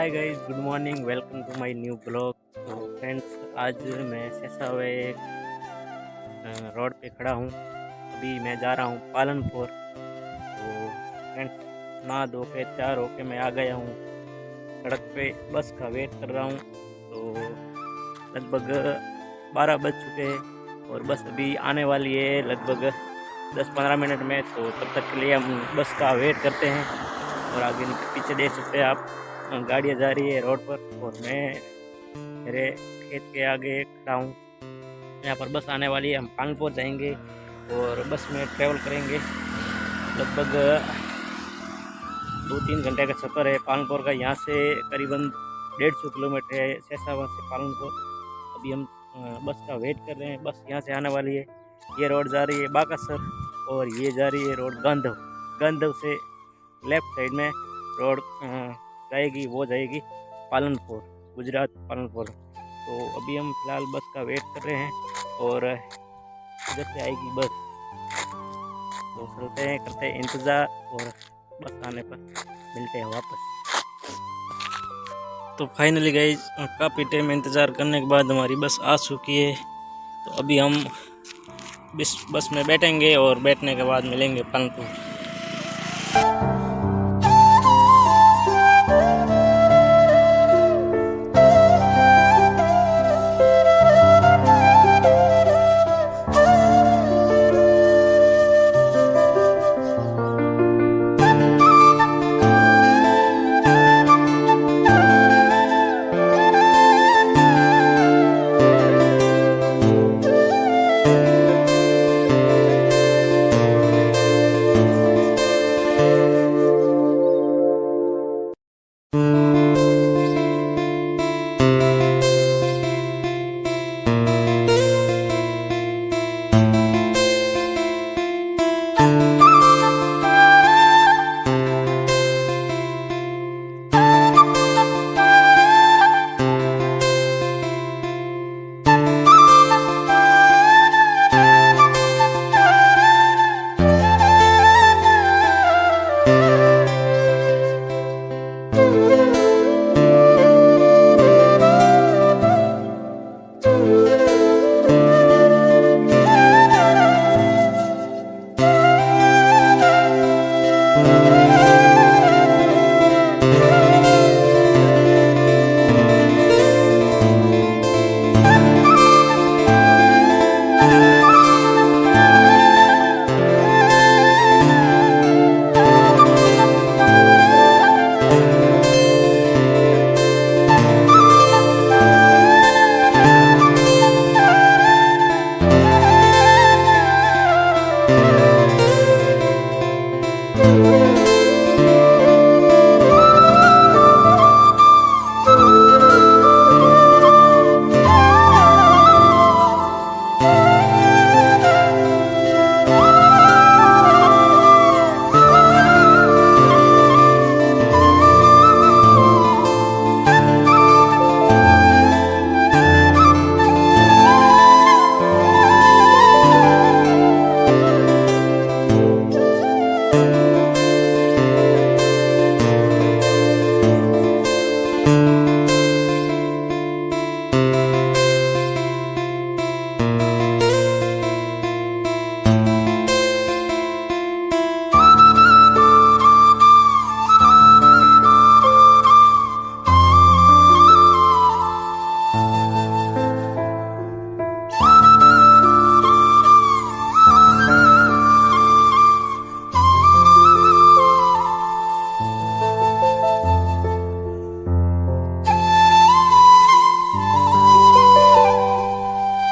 Hi guys, good morning, welcome to my new blog. तो friends, आज मैं शेषावे road पे खड़ा हूँ। अभी मैं जा रहा हूँ पालनपुर। तो फ्रेंड्स, नहा धो के तैयार होके मैं आ गया हूँ सड़क पे, बस का वेट कर रहा हूँ। तो लगभग 12 बज चुके हैं और बस अभी आने वाली है लगभग 10-15 मिनट में। तो तब तक के लिए हम बस का वेट करते हैं। और आगे पीछे देख सकते हैं आप, गाड़ियाँ जा रही है रोड पर और मैं मेरे खेत के आगे खड़ा हूँ। यहाँ पर बस आने वाली है, हम पालनपुर जाएंगे और बस में ट्रैवल करेंगे। लगभग 2-3 घंटे का सफ़र है पालनपुर का। यहाँ से करीबन 150 किलोमीटर है शेषावा से पालनपुर। अभी हम बस का वेट कर रहे हैं, बस यहाँ से आने वाली है। ये रोड जा रही है बाकासर और ये जा रही है रोड गांधव। गांधव से लेफ्ट साइड में रोड जाएगी, वो जाएगी पालनपुर, गुजरात पालनपुर। तो अभी हम फ़िलहाल बस का वेट कर रहे हैं और इधर से आएगी बस। तो चलते हैं, करते हैं इंतज़ार और बस आने पर मिलते हैं वापस। तो फाइनली गाइस, काफ़ी टाइम इंतज़ार करने के बाद हमारी बस आ चुकी है। तो अभी हम बस में बैठेंगे और बैठने के बाद मिलेंगे पालनपुर।